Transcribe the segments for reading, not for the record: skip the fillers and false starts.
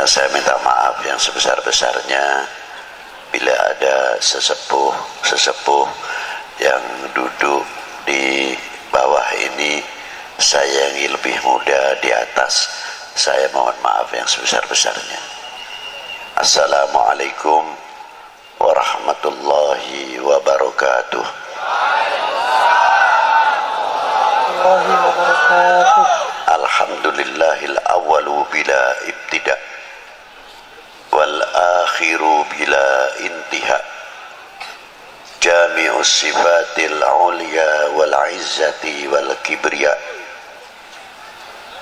Saya minta maaf yang sebesar-besarnya bila ada sesepuh yang duduk di bawah ini sayangi lebih muda di atas. Saya mohon maaf yang sebesar-besarnya. Assalamualaikum warahmatullahi wabarakatuh. Alhamdulillahil awwalu bila ibtida wal akhiru bila intiha, jami'us sifatil ulya wal izzati wal kibriya,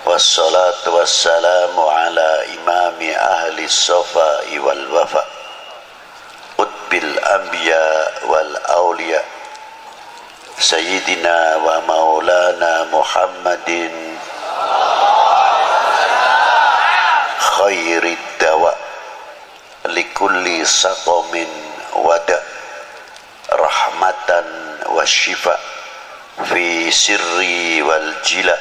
wassalatu wassalamu ala imami ahli safai wal wafa, qutbil anbiya wal awliya, sayyidina wa maulana Muhammadin khairid dawa likulli saqamin wada, rahmatan wa shifa fi sirri wal jila,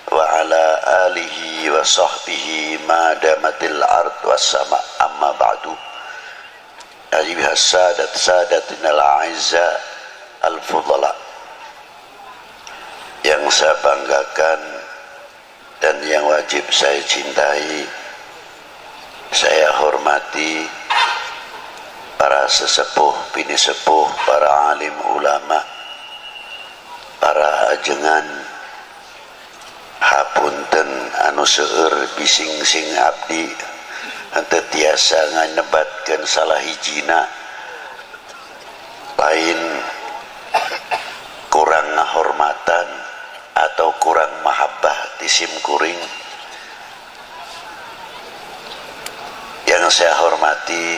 wa ala alihi wa sahbihi ma damatil ard was sama. Amma ba'du. Ayyuhas sadatina al-a'izza al-fudala, yang saya banggakan dan yang wajib saya cintai, saya hormati para sesepuh, bini sepuh, para alim ulama, para ajengan, hapunten anu seueur bising sing abdi henteu tiasa nganebatkeun salah hijina, lain kurang ngahormatan atau kurang mahabbah tisim kuring. Yang saya hormati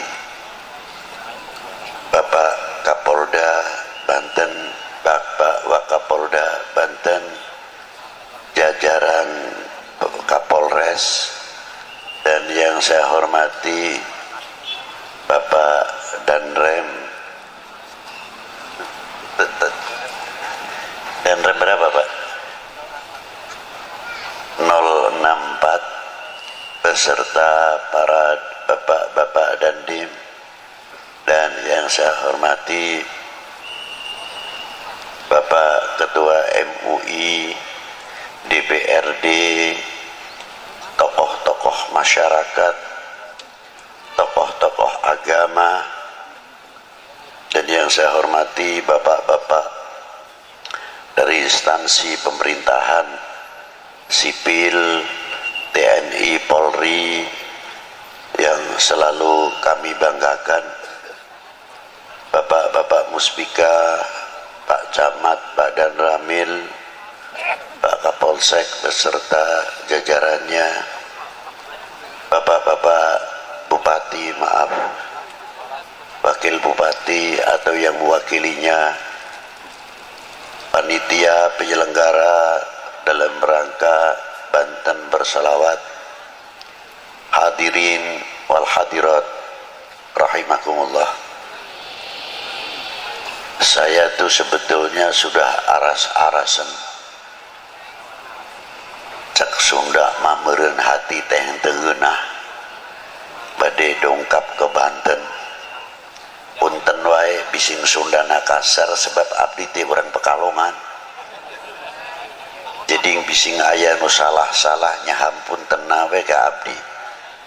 Bapak Kapolda Banten, Bapak Wakapolda Banten, jajaran Kapolres, dan yang saya hormati Bapak Danrem. Danrem berapa Pak? 064, beserta para bapak-bapak dandim, dan yang saya hormati Bapak Ketua MUI, DPRD, tokoh-tokoh masyarakat, tokoh-tokoh agama, dan yang saya hormati bapak-bapak dari instansi pemerintahan, sipil, TNI, Polri, yang selalu kami banggakan, bapak-bapak Muspika, Pak Camat, Pak Danramil, Pak Kapolsek beserta jajarannya, bapak-bapak Bupati, maaf, Wakil Bupati atau yang mewakilinya, panitia penyelenggara dalam rangka Banten bersalawat, hadirin wal hadirat rahimakumullah. Saya tuh sebetulnya sudah aras-arasen cek Sunda mameureun hati teh teu geunah bade dongkap ke Banten. Punten wae bising Sundana kasar sebab abdi teh urang Pekalongan. Jadi bising aya nu salah-salah nyahampun tenawe ka abdi.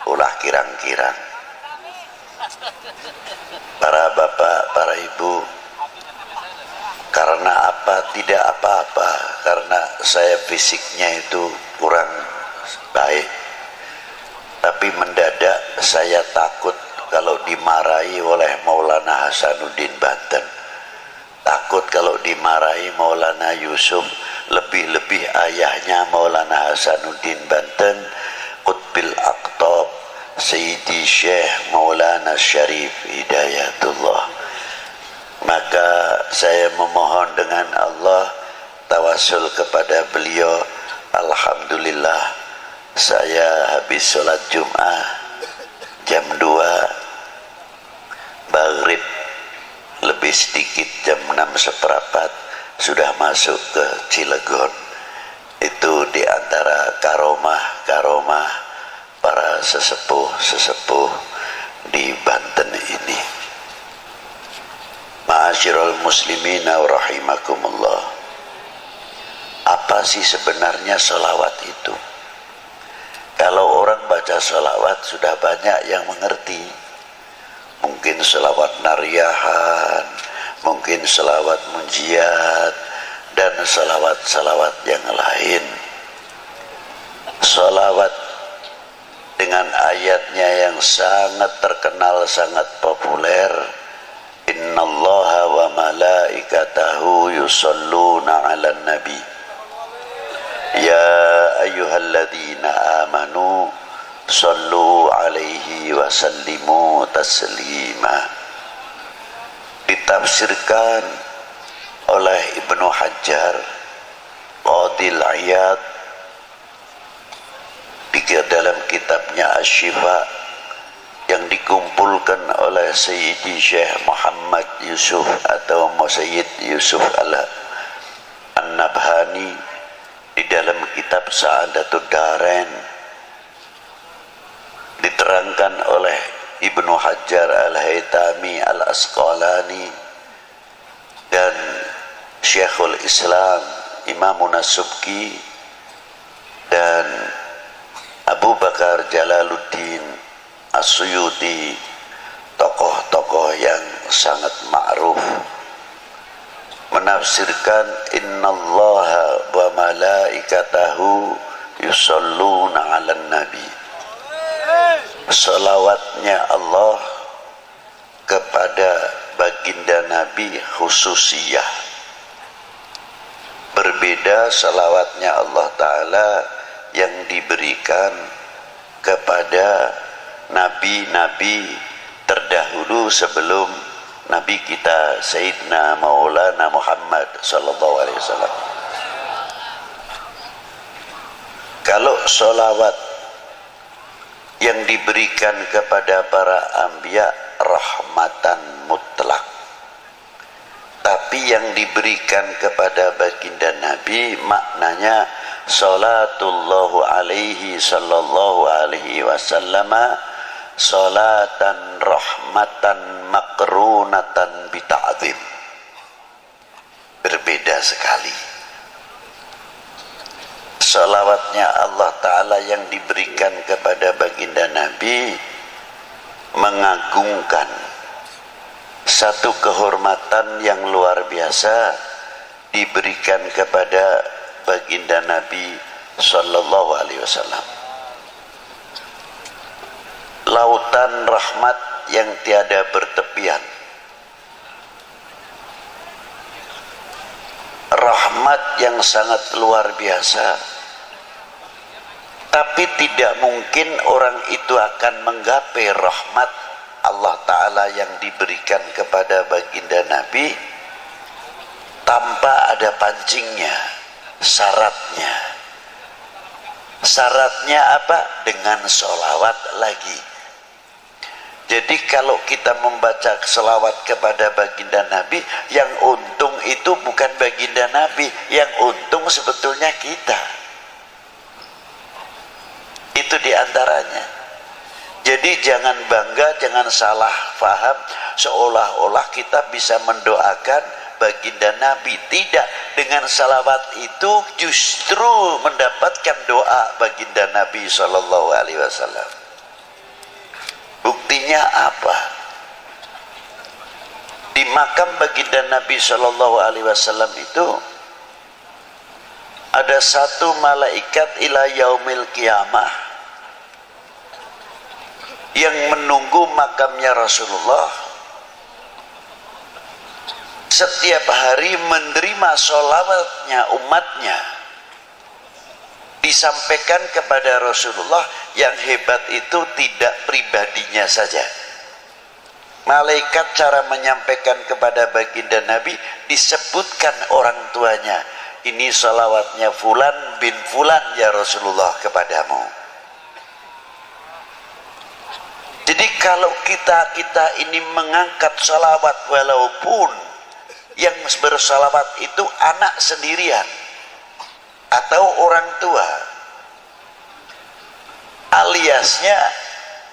Ulah kirang-kirang. Para bapak, para ibu, karena apa? Tidak apa-apa, karena saya fisiknya itu kurang baik. Tapi mendadak saya takut kalau dimarahi oleh Maulana Hasanuddin Banten. Takut kalau dimarahi Maulana Yusuf, lebih-lebih ayahnya Maulana Hasanuddin Banten, Qutbil Aqtab, Sayyidi Syekh Maulana Syarif Hidayatullah. Maka saya memohon dengan Allah, tawasul kepada beliau. Alhamdulillah, saya habis sholat Jum'ah jam 2, maghrib lebih sedikit jam 6:15 sudah masuk ke Cilegon. Itu diantara karomah para sesepuh-sesepuh di Banten ini. Ma'asyiral muslimina wa rahimakumullah. Apa sih sebenarnya sholawat itu? Kalau orang baca sholawat sudah banyak yang mengerti. Mungkin sholawat nariyahan, mungkin sholawat munjiat, dan sholawat-sholawat yang lain. Sholawat dengan ayatnya yang sangat terkenal, sangat populer. Innallaha wa malaikatahu yusholluna 'alan nabi. Ya ayyuhalladzina amanu shollu 'alaihi wa sallimu taslima. Ditafsirkan oleh Ibnu Hajar Qadil Iyad dalam kitabnya Asy-Syifa yang dikumpulkan oleh Sayyidi Syekh Muhammad Yusuf atau Sayyid Yusuf An-Nabhani di dalam kitab Sa'adatud Darain, diterangkan oleh Ibnu Hajar Al-Haytami Al-Asqalani dan Syekhul Islam Imamun As-Subki dan Abu Bakar Jalaluddin As-Suyuti, tokoh-tokoh yang sangat ma'ruf, menafsirkan innallaha wa malaikatahu yusholluna 'alan nabi. Salawatnya Allah kepada baginda Nabi khususiyah. Berbeda salawatnya Allah Ta'ala yang diberikan kepada nabi-nabi terdahulu sebelum Nabi kita Sayyidina Maulana Muhammad sallallahu alaihi wasallam. Kalau sholawat yang diberikan kepada para anbiya rahmatan mutlak, tapi yang diberikan kepada baginda Nabi maknanya salatullahu alaihi sallallahu alaihi wasallam salatan rahmatan makrunatan bita'zim. Berbeda sekali. Salawatnya Allah Ta'ala yang diberikan kepada baginda Nabi mengagungkan satu kehormatan yang luar biasa diberikan kepada baginda Nabi sallallahu alaihi wasallam. Lautan rahmat yang tiada bertepian, rahmat yang sangat luar biasa, tapi tidak mungkin orang itu akan menggapai rahmat Allah Ta'ala yang diberikan kepada baginda Nabi tanpa ada pancingnya, syaratnya. Syaratnya apa? Dengan sholawat lagi. Jadi kalau kita membaca selawat kepada baginda Nabi, yang untung itu bukan baginda Nabi, yang untung sebetulnya kita. Itu diantaranya. Jadi jangan bangga, jangan salah faham seolah-olah kita bisa mendoakan baginda Nabi. Tidak, dengan salawat itu justru mendapatkan doa baginda Nabi Sallallahu Alaihi Wasallam. Buktinya apa? Di makam baginda Nabi Sallallahu Alaihi Wasallam itu ada satu malaikat ila yaumil qiyamah yang menunggu makamnya Rasulullah, setiap hari menerima sholawatnya umatnya, disampaikan kepada Rasulullah. Yang hebat itu tidak pribadinya saja. Malaikat cara menyampaikan kepada baginda Nabi disebutkan orang tuanya. Ini sholawatnya Fulan bin Fulan ya Rasulullah kepadamu. Jadi kalau kita ini mengangkat sholawat, walaupun yang bersalawat itu anak sendirian atau orang tua aliasnya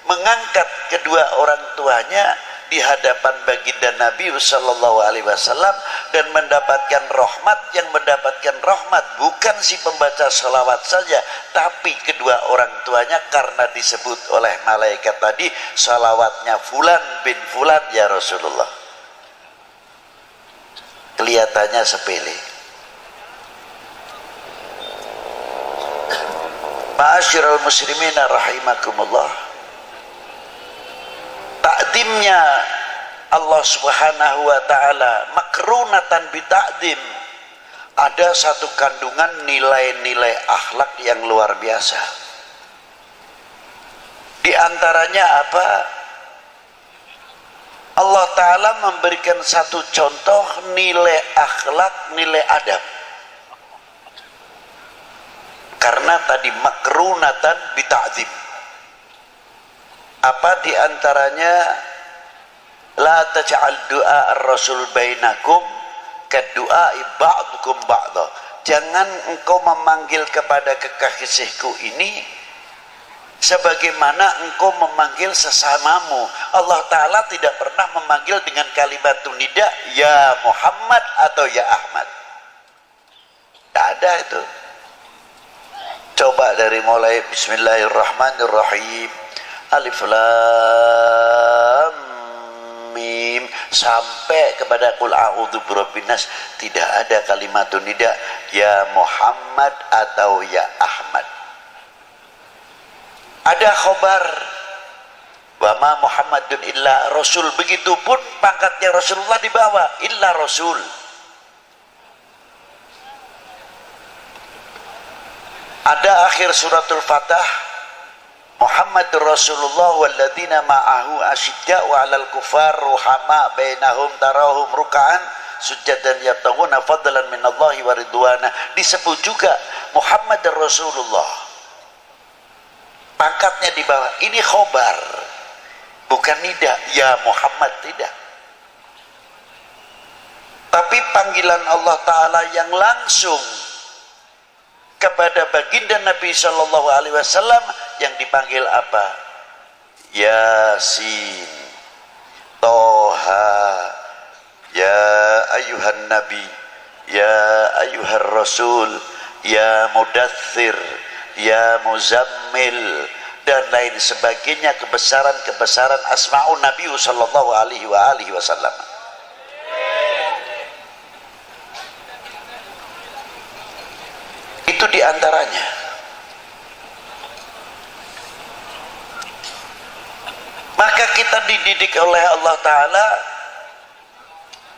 mengangkat kedua orang tuanya di hadapan baginda Nabi sallallahu alaihi wasallam dan mendapatkan rahmat. Yang mendapatkan rahmat bukan si pembaca salawat saja, tapi kedua orang tuanya, karena disebut oleh malaikat tadi salawatnya fulan bin fulan ya Rasulullah. Kelihatannya sepele. Ma'asyiral muslimin rahimakumullah, takdimnya Allah subhanahu wa ta'ala makrunatan bita'dim, ada satu kandungan nilai-nilai akhlak yang luar biasa. Di antaranya apa? Allah ta'ala memberikan satu contoh nilai akhlak, nilai adab. Karena tadi makrunatan bita'dim, apa di antaranya? La taj'al du'a ar-rasul bainakum kadu'ai ba'dukum ba'da. Jangan engkau memanggil kepada kekasihku ini sebagaimana engkau memanggil sesamamu. Allah Ta'ala tidak pernah memanggil dengan kalimatun nida ya Muhammad atau ya Ahmad. Tidak ada itu. Coba dari mulai Bismillahirrahmanirrahim, Alif Lam Mim sampai kepada Qul a'udzu birabbin nas, tidak ada kalimatun nida ya Muhammad atau ya Ahmad. Ada khobar wa ma Muhammadun illa rasul, begitupun pangkatnya Rasulullah di bawah illa rasul. Ada akhir suratul Fatah, Muhammadur Rasulullah walladzina ma'ahu asyidda'u 'alal kufar ruhama bainahum tarahum ruk'an sujadan yabtaghuna fadlan minallahi wa ridwana. Disebut juga Muhammadur Rasulullah, pangkatnya di bawah. Ini khobar, bukan nida ya Muhammad, tidak. Tapi panggilan Allah Ta'ala yang langsung kepada baginda Nabi Shallallahu Alaihi Wasallam yang dipanggil apa? Yasin, Toha, ya ayuhan Nabi, ya ayuhan Rasul, ya Mudaththir, ya Muzammil, dan lain sebagainya, kebesaran-kebesaran asma'un Nabi Shallallahu Alaihi Wasallam. Itu diantaranya. Maka kita dididik oleh Allah Ta'ala,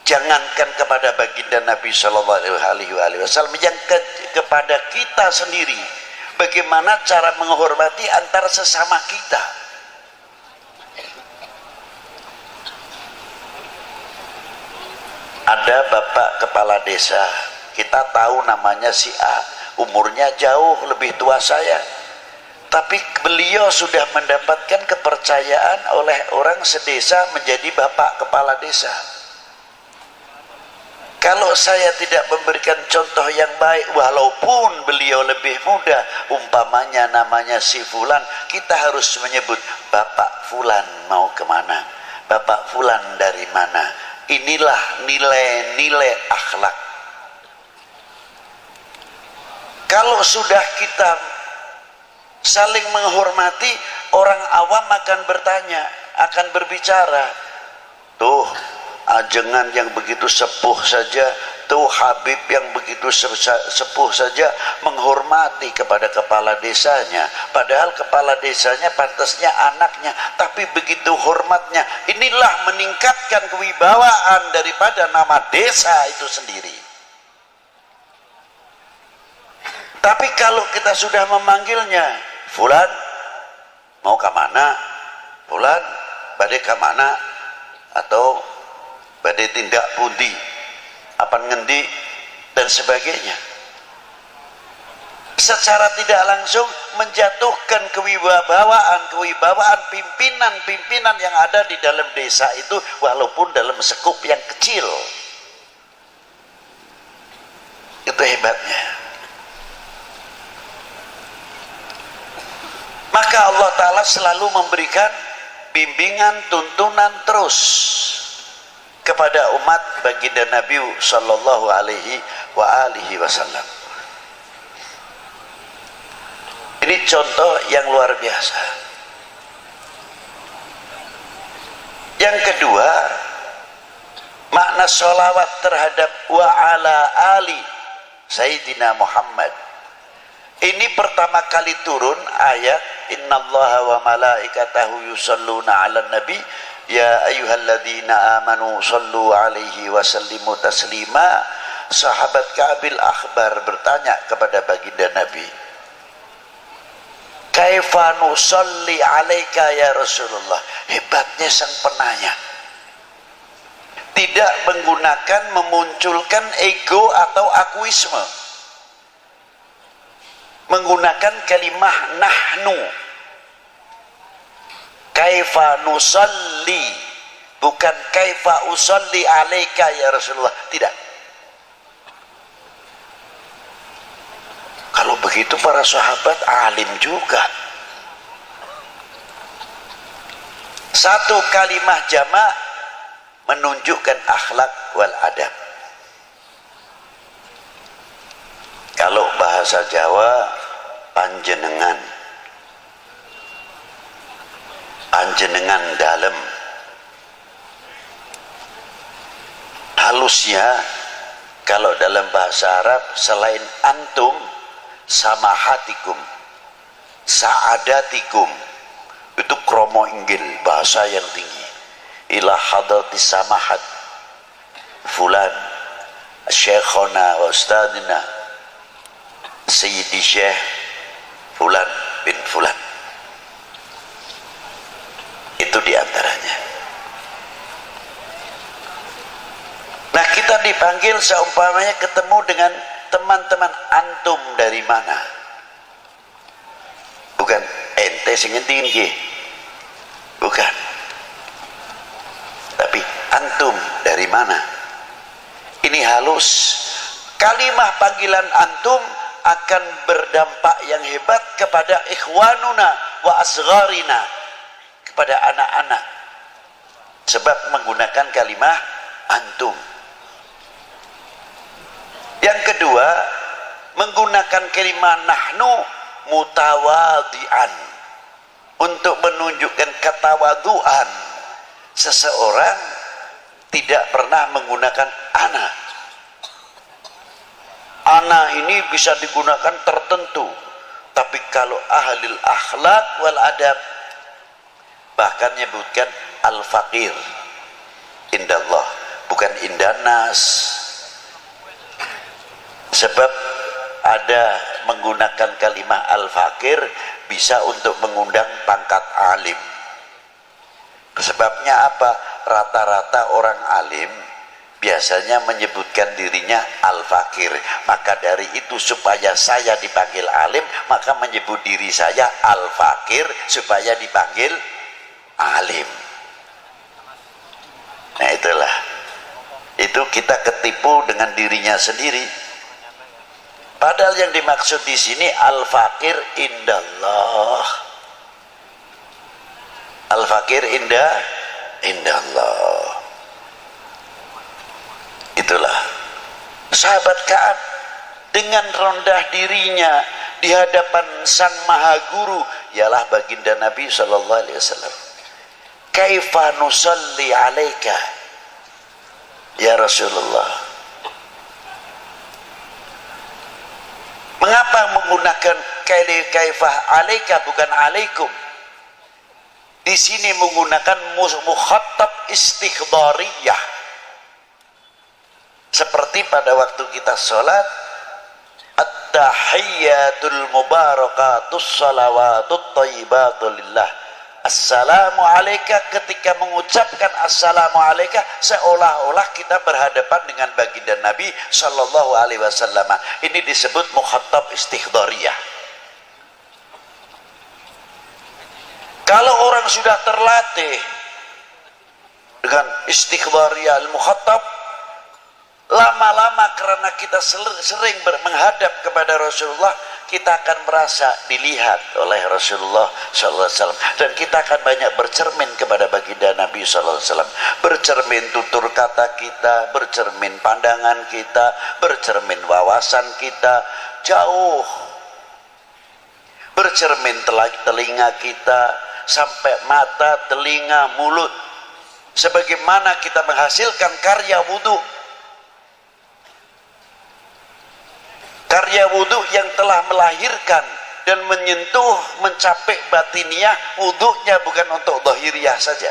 jangankan kepada baginda Nabi Sallallahu Alaihi Wasallam, yang kepada kita sendiri, bagaimana cara menghormati antara sesama kita. Ada bapak kepala desa, kita tahu namanya si A, umurnya jauh lebih tua saya, tapi beliau sudah mendapatkan kepercayaan oleh orang sedesa menjadi bapak kepala desa. Kalau saya tidak memberikan contoh yang baik, walaupun beliau lebih muda, umpamanya namanya si Fulan, kita harus menyebut Bapak Fulan mau kemana, Bapak Fulan dari mana. Inilah nilai-nilai akhlak. Kalau sudah kita saling menghormati, orang awam akan bertanya, akan berbicara, tuh ajengan yang begitu sepuh saja, tuh Habib yang begitu sepuh saja menghormati kepada kepala desanya, padahal kepala desanya pantasnya anaknya, tapi begitu hormatnya. Inilah meningkatkan kewibawaan daripada nama desa itu sendiri. Tapi kalau kita sudah memanggilnya, Fulan mau ke mana, Fulan badai ke mana, atau badai tindak pundi, apa ngendi, dan sebagainya, secara tidak langsung menjatuhkan kewibawaan pimpinan-pimpinan yang ada di dalam desa itu, walaupun dalam sekup yang kecil. Itu hebatnya. Maka Allah Ta'ala selalu memberikan bimbingan, tuntunan terus kepada umat baginda Nabi sallallahu alaihi wasallam. Ini contoh yang luar biasa. Yang kedua, makna sholawat terhadap wa ala ali Sayyidina Muhammad. Ini pertama kali turun ayat innallaha wa malaikatahu yusalluna 'alan nabi ya ayyuhalladzina amanu sallu 'alaihi wa sallimu taslima. Sahabat Ka'bil Akhbar bertanya kepada baginda Nabi, kaifa nusalli 'alaika ya Rasulullah. Hebatnya sang penanya, tidak menggunakan memunculkan ego atau akuisme, menggunakan kalimah nahnu. Kaifa nusalli, bukan kaifa usalli alaika ya Rasulullah, tidak. Kalau begitu para sahabat alim juga. Satu kalimah jamak menunjukkan akhlak wal adab. Kalau bahasa Jawa panjenengan, panjenengan dalam. Halusnya kalau dalam bahasa Arab selain antum, samahatikum, saadatikum, itu kromo inggil, bahasa yang tinggi. Ila hadratis samahat fulan syekhona wa ustadina Sayyidi Syekh fulan bin fulan. Itu diantaranya. Nah, kita dipanggil seumpamanya ketemu dengan teman-teman, antum dari mana? Bukan ente sing tinggi, bukan, tapi antum dari mana? Ini halus. Kalimah panggilan antum akan berdampak yang hebat kepada ikhwanuna wa asgharina, kepada anak-anak, sebab menggunakan kalimah antum. Yang kedua, menggunakan kalimah nahnu mutawadian, untuk menunjukkan ketawaduan. Seseorang tidak pernah menggunakan ana. Ana ini bisa digunakan tertentu, tapi kalau ahlil akhlak wal adab bahkan menyebutkan al-faqir indallah, bukan indanas. Sebab ada menggunakan kalimah al-faqir bisa untuk mengundang pangkat alim. Sebabnya apa? Rata-rata orang alim biasanya menyebutkan dirinya al-faqir. Maka dari itu supaya saya dipanggil alim, maka menyebut diri saya al-faqir supaya dipanggil alim. Nah itulah, itu kita ketipu dengan dirinya sendiri. Padahal yang dimaksud di sini al-faqir indallah. Al-faqir indallah. Itulah sahabat Ka'ab dengan rendah dirinya di hadapan sang maha guru, ialah baginda Nabi sallallahu alaihi wasallam. Kaifa nusalli alaika ya Rasulullah. Mengapa menggunakan kaifah alaika bukan alaikum? Di sini menggunakan mukhatab istikhdhariyah. Seperti pada waktu kita sholat, at-tahiyyatul mubarakatus salawatut thayyibatu lillah. Assalamu alaika, ketika mengucapkan assalamu alaika seolah-olah kita berhadapan dengan baginda Nabi sallallahu alaihi wasallam. Ini disebut mukhatab istikhdhariyah. Kalau orang sudah terlatih dengan istikhdhariyah al-mukhatab, lama-lama karena kita sering menghadap kepada Rasulullah, kita akan merasa dilihat oleh Rasulullah SAW, dan kita akan banyak bercermin kepada baginda Nabi SAW. Bercermin tutur kata kita, bercermin pandangan kita, bercermin wawasan kita, jauh bercermin telinga kita sampai mata, telinga, mulut. Sebagaimana kita menghasilkan karya wudhu, karya wudhu yang telah melahirkan dan menyentuh, mencapai batiniah. Wudhunya bukan untuk zahiriah saja.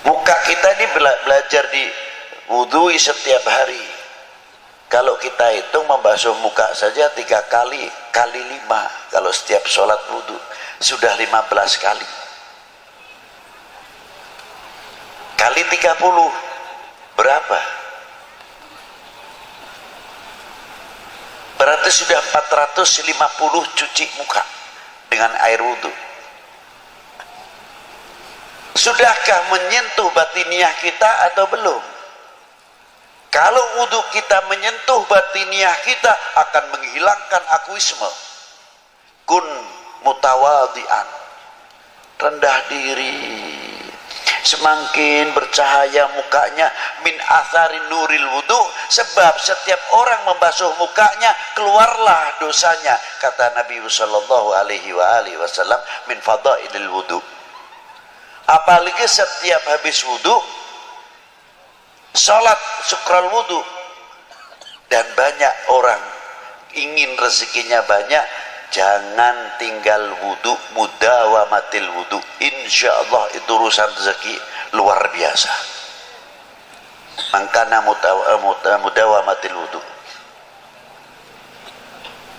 Muka kita ini belajar di wudhui setiap hari. Kalau kita hitung membasuh muka saja 3 kali, kali 5. Kalau setiap sholat wudhu sudah 15 kali. Kali 30 berapa? Berarti sudah 450 cuci muka dengan air wudhu. Sudahkah menyentuh batiniah kita atau belum? Kalau wudhu kita menyentuh batiniah kita, akan menghilangkan akuisme. Kun mutawadian, rendah diri. Semakin bercahaya mukanya, min athari nuril wudhu, sebab setiap orang membasuh mukanya keluarlah dosanya, kata Nabi sallallahu alaihi wasallam, min fadailil wudhu. Apalagi setiap habis wudhu salat syukral wudhu, dan banyak orang ingin rezekinya banyak, jangan tinggal wudhu, mudawamatil wudhu. Insyaallah itu urusan rezeki luar biasa. Mangkana mudawamatil wudhu.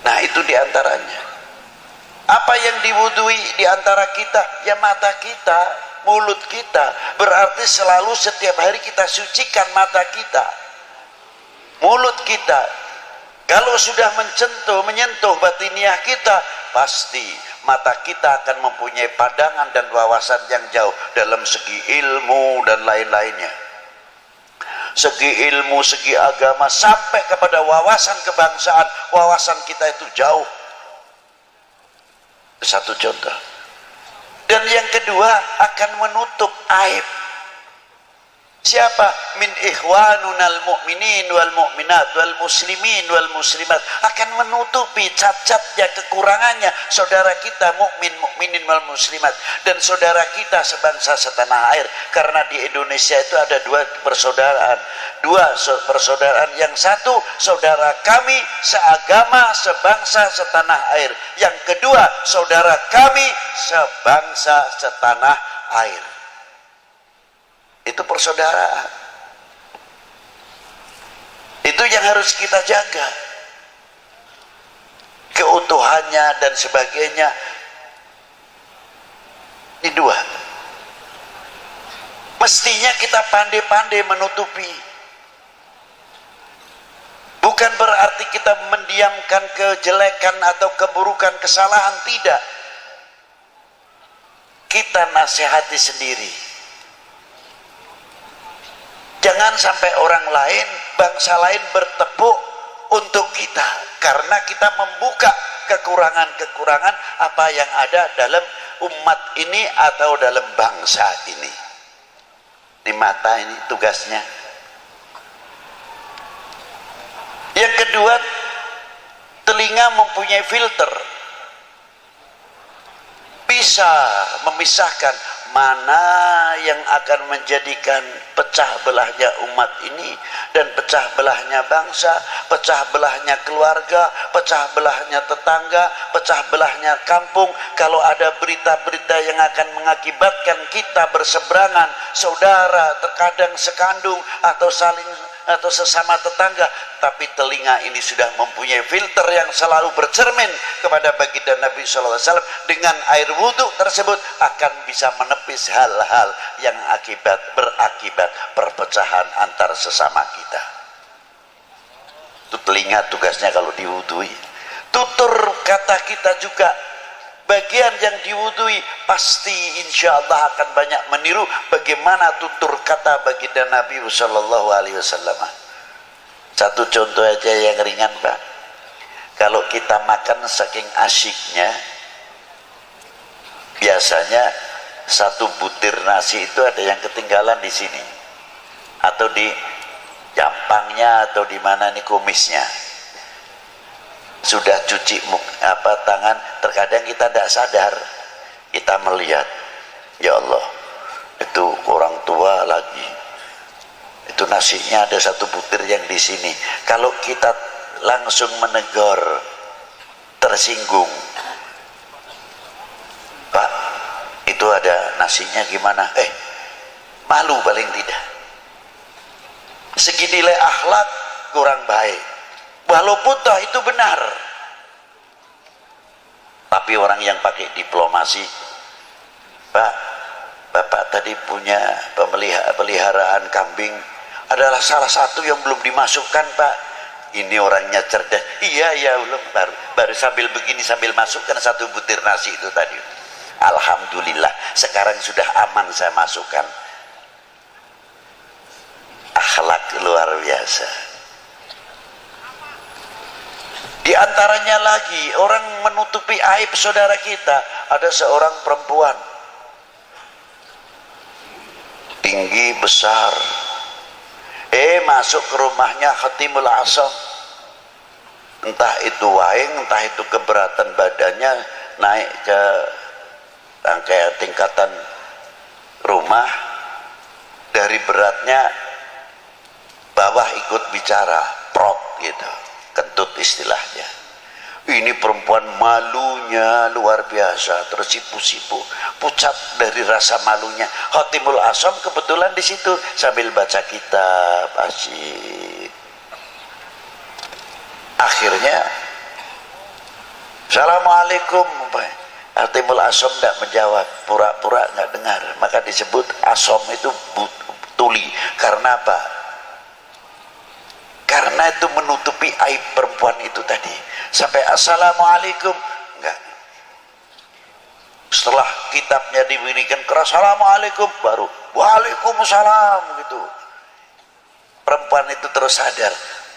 Nah, itu diantaranya. Apa yang diwudhui diantara kita? Ya mata kita, mulut kita. Berarti selalu setiap hari kita sucikan mata kita, mulut kita. Kalau sudah menyentuh batiniah kita, pasti mata kita akan mempunyai pandangan dan wawasan yang jauh dalam segi ilmu dan lain-lainnya. Segi ilmu, segi agama, sampai kepada wawasan kebangsaan, wawasan kita itu jauh. Satu contoh. Dan yang kedua, akan menutup aib. Siapa? Min ikhwanunal mu'minin wal mu'minat wal muslimin wal muslimat, akan menutupi cacat-cacat, kekurangannya saudara kita mukminin wal muslimat dan saudara kita sebangsa setanah air. Karena di Indonesia itu ada dua persaudaraan. Yang satu, saudara kami seagama, sebangsa, setanah air. Yang kedua, saudara kami sebangsa, setanah air. Itu persaudaraan. Itu yang harus kita jaga, keutuhannya dan sebagainya. Ini dua. Mestinya kita pandai-pandai menutupi. Bukan berarti kita mendiamkan kejelekan atau keburukan, kesalahan, tidak. Kita nasihati sendiri. Jangan sampai orang lain, bangsa lain bertepuk untuk kita, karena kita membuka kekurangan-kekurangan apa yang ada dalam umat ini atau dalam bangsa ini. Di mata ini tugasnya. Yang kedua, telinga mempunyai filter, bisa memisahkan mana yang akan menjadikan pecah belahnya umat ini dan pecah belahnya bangsa, pecah belahnya keluarga, pecah belahnya tetangga, pecah belahnya kampung. Kalau ada berita-berita yang akan mengakibatkan kita berseberangan, saudara terkadang sekandung atau saling atau sesama tetangga, tapi telinga ini sudah mempunyai filter yang selalu bercermin kepada baginda Nabi SAW. Dengan air wudhu tersebut akan bisa menepis hal-hal yang berakibat perpecahan antar sesama kita. Itu telinga tugasnya kalau diwudhui. Tutur kata kita juga Bagian yang diwudui pasti insya Allah akan banyak meniru bagaimana tutur kata baginda Nabi Sallallahu Alaihi Wasallam. Satu contoh aja yang ringan Pak. Kalau kita makan saking asyiknya, biasanya satu butir nasi itu ada yang ketinggalan di sini, atau di jampangnya, atau di mana nih kumisnya. Sudah cuci tangan, terkadang kita tidak sadar, kita melihat, ya Allah, itu orang tua lagi, itu nasinya ada satu butir yang di sini. Kalau kita langsung menegur, tersinggung, Pak, itu ada nasinya gimana? Malu paling tidak. Segi nilai akhlak kurang baik. Walaupun toh itu benar, tapi orang yang pakai diplomasi, Pak, Bapak tadi punya peliharaan kambing, adalah salah satu yang belum dimasukkan Pak. Ini orangnya cerdas. Iya belum, baru sambil begini sambil masukkan satu butir nasi itu tadi. Alhamdulillah sekarang sudah aman saya masukkan. Akhlak luar biasa. Di antaranya lagi orang menutupi aib saudara kita. Ada seorang perempuan tinggi besar, masuk ke rumahnya Khatimul Asam, entah itu waing, entah itu keberatan badannya, naik ke tingkatan rumah, dari beratnya bawah ikut bicara, prot gitu, kentut istilahnya. Ini perempuan malunya luar biasa, tersipu-sipu, pucat dari rasa malunya. Khatimul Asam kebetulan di situ sambil baca kitab asyik. Akhirnya, Assalamualaikum. Khatimul Asam tidak menjawab, pura-pura nggak dengar. Maka disebut Asam itu tuli. Karena apa? Karena itu menutupi aib perempuan itu tadi. Sampai Assalamualaikum enggak. Setelah kitabnya dibunyikan keras Assalamualaikum, baru Waalaikumsalam gitu. Perempuan itu terus sadar,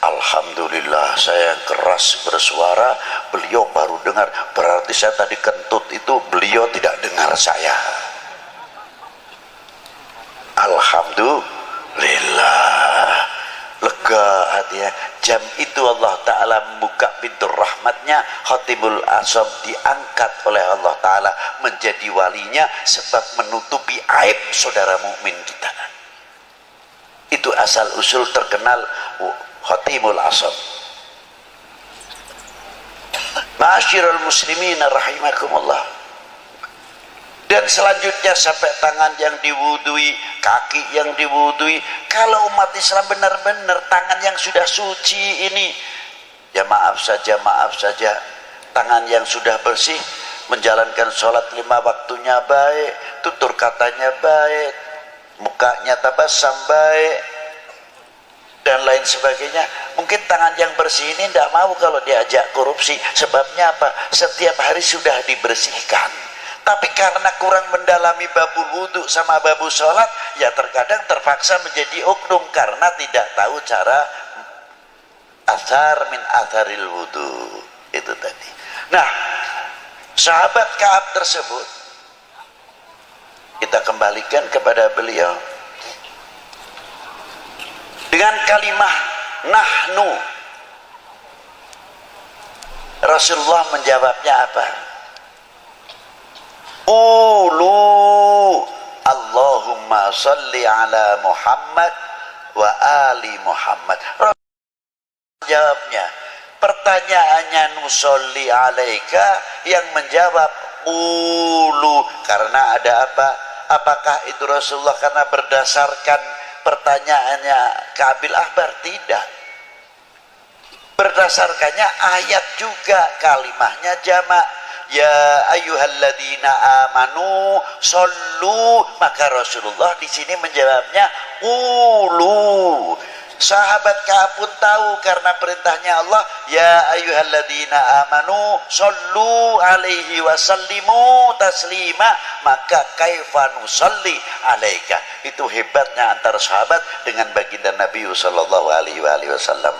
alhamdulillah saya keras bersuara, beliau baru dengar. Berarti saya tadi kentut itu beliau tidak dengar saya. Alhamdulillah, lega hatinya. Jam itu Allah Ta'ala membuka pintu rahmatnya. Khatimul Asam diangkat oleh Allah Ta'ala menjadi walinya, sebab menutupi aib saudara mukmin kita. Itu asal usul terkenal Khatimul Asam. Ma'asyiral muslimin rahimakumullah. Dan selanjutnya sampai tangan yang diwudui, kaki yang diwudui. Kalau umat Islam benar-benar tangan yang sudah suci ini, ya maaf saja, tangan yang sudah bersih, menjalankan sholat 5 waktunya baik, tutur katanya baik, mukanya tabasam baik, dan lain sebagainya. Mungkin tangan yang bersih ini tidak mau kalau diajak korupsi. Sebabnya apa? Setiap hari sudah dibersihkan. Tapi karena kurang mendalami babul wudhu sama babul sholat, ya terkadang terpaksa menjadi oknum karena tidak tahu cara athar min atharil wudhu itu tadi. Nah, sahabat Ka'ab tersebut kita kembalikan kepada beliau dengan kalimah nahnu. Rasulullah menjawabnya apa? Ulu Allahumma salli ala Muhammad wa ali Muhammad. Jawabnya, pertanyaannya nusolli alaika, yang menjawab ulu. Karena ada apa? Apakah itu Rasulullah karena berdasarkan pertanyaannya Kabil Ahbar? Tidak. Berdasarkannya ayat juga, kalimahnya jamak. Ya ayyuhalladzina amanu sallu, maka Rasulullah di sini menjawabnya ulu. Sahabat Ka'ab pun tahu karena perintahnya Allah, ya ayyuhalladzina amanu sallu alaihi wasallimu taslima, maka kaifa nusalli alaika. Itu hebatnya antara sahabat dengan baginda Nabi sallallahu alaihi wasallam.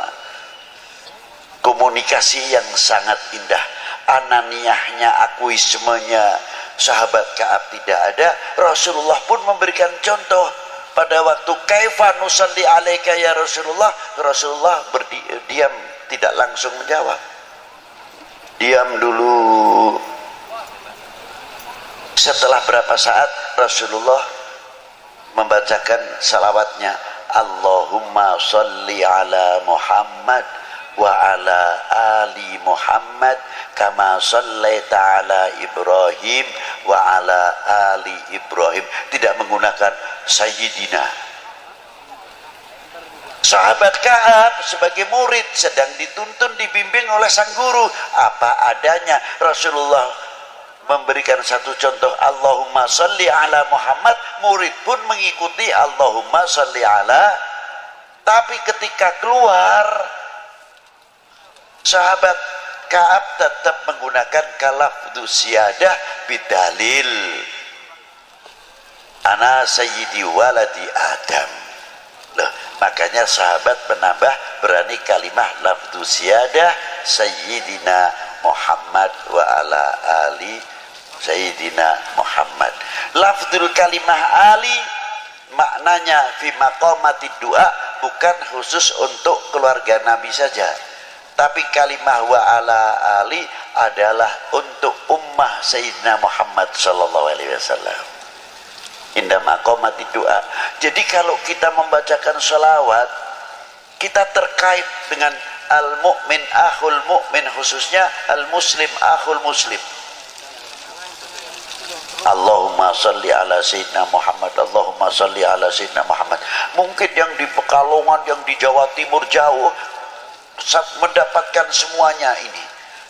Komunikasi yang sangat indah. Ananiyahnya, akuismenya sahabat Ka'ab tidak ada. Rasulullah pun memberikan contoh pada waktu kaifa nusalli alaika ya Rasulullah. Rasulullah berdiam, tidak langsung menjawab, diam dulu. Setelah berapa saat Rasulullah membacakan salawatnya, Allahumma salli ala Muhammad wa ala ali Muhammad kama sallaita ala Ibrahim wa ala ali Ibrahim. Tidak menggunakan Sayyidina. Sahabat Ka'ab sebagai murid sedang dituntun, dibimbing oleh sang guru apa adanya. Rasulullah memberikan satu contoh, Allahumma salli ala Muhammad, murid pun mengikuti Allahumma salli ala. Tapi ketika keluar, sahabat Ka'ab tetap menggunakan kalafdu siyadah bidalil ana sayyidi waladi Adam. Loh, makanya sahabat menambah berani kalimah lafdu siyadah sayyidina Muhammad wa ala ali sayyidina Muhammad. Lafdul kalimah ali maknanya fi maqamati doa, bukan khusus untuk keluarga Nabi saja, tapi kalimah wa ala ali adalah untuk ummah Sayyidina Muhammad sallallahu alaihi wasallam. Indah maqamati doa. Jadi kalau kita membacakan sholawat, kita terkait dengan al-mu'min akhul mu'min, khususnya al-muslim akhul muslim. Allahumma salli ala Sayyidina Muhammad, Allahumma salli ala Sayyidina Muhammad. Mungkin yang di Pekalongan, yang di Jawa Timur jauh mendapatkan semuanya ini.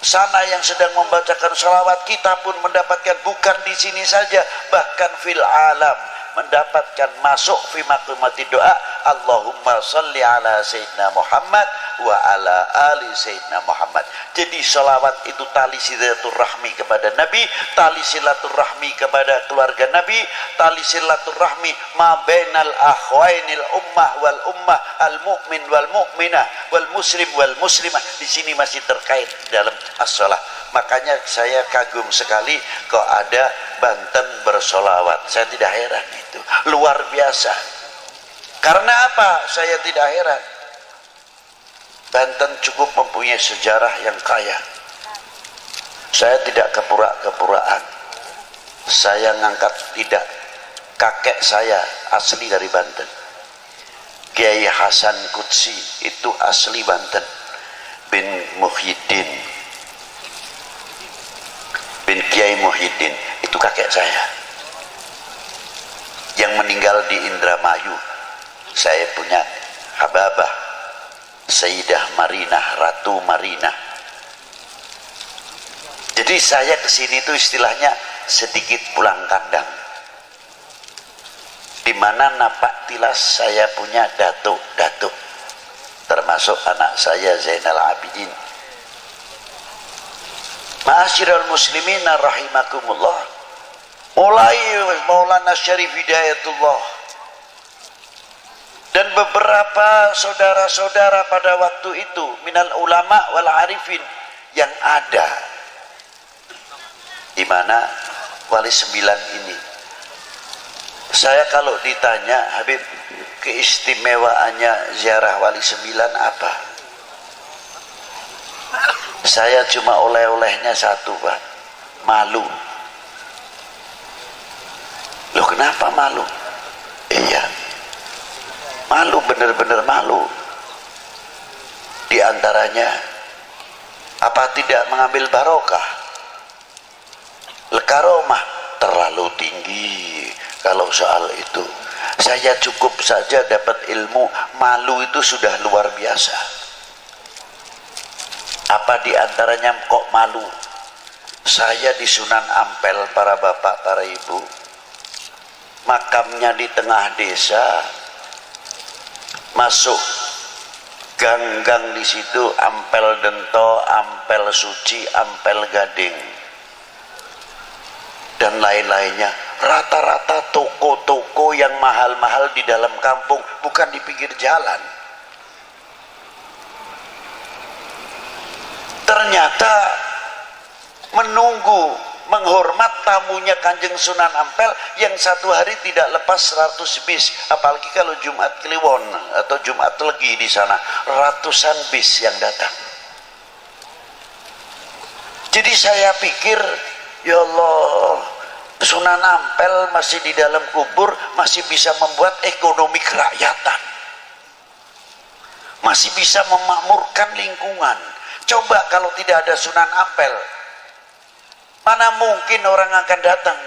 Sana yang sedang membacakan sholawat, kita pun mendapatkan, bukan di sini saja, bahkan fil alam mendapatkan, masuk fi maqamati doa Allahumma salli ala Sayyidina Muhammad wa ala ali Sayyidina Muhammad. Jadi sholawat itu tali silaturahmi kepada Nabi, tali silaturahmi kepada keluarga Nabi, tali silaturahmi ma bainal akhwainil ummah wal ummah, al mu'min wal mu'minah wal muslim wal muslimah. Di sini masih terkait dalam as-shalah. Makanya saya kagum sekali kok ada Banten bersolawat. Saya tidak heran, itu luar biasa. Karena apa saya tidak heran? Banten cukup mempunyai sejarah yang kaya. Saya tidak kepura-kepuraan. Saya ngangkat tidak. Kakek saya asli dari Banten. Kiai Hasan Qudsi itu asli Banten. Bin Muhyiddin, bin Kiai Muhyiddin, itu kakek saya. Yang meninggal di Indramayu, saya punya hababah Sayyidah Marinah, Ratu Marinah. Jadi saya kesini itu istilahnya sedikit pulang kandang. Di mana napak tilas saya punya datuk-datuk, termasuk anak saya Zainal Abidin. Ma'asyiral muslimina rahimakumullah, mulai Maulana Syarif Hidayatullah dan beberapa saudara-saudara pada waktu itu minal ulama wal arifin yang ada di mana Wali Sembilan ini. Saya kalau ditanya, Habib, keistimewaannya ziarah Wali Sembilan apa? Saya cuma oleh-olehnya satu, Pak, malu. Loh, kenapa malu? Iya, malu, benar-benar malu. Di antaranya, apa tidak mengambil barokah? Lekaromah terlalu tinggi. Kalau soal itu, saya cukup saja dapat ilmu, malu itu sudah luar biasa. Apa di antaranya kok malu? Saya di Sunan Ampel, para bapak, para ibu, makamnya di tengah desa, masuk Ganggang di situ Ampel Dento, Ampel Suci, Ampel Gading, dan lain-lainnya. Rata-rata toko-toko yang mahal-mahal di dalam kampung, bukan di pinggir jalan. Ternyata menunggu, menghormat tamunya Kanjeng Sunan Ampel yang satu hari tidak lepas 100 bis, apalagi kalau Jumat Kliwon atau Jumat Legi di sana, ratusan bis yang datang. Jadi saya pikir, ya Allah, Sunan Ampel masih di dalam kubur, masih bisa membuat ekonomi kerakyatan, masih bisa memakmurkan lingkungan. Coba kalau tidak ada Sunan Ampel, mana mungkin orang akan datang?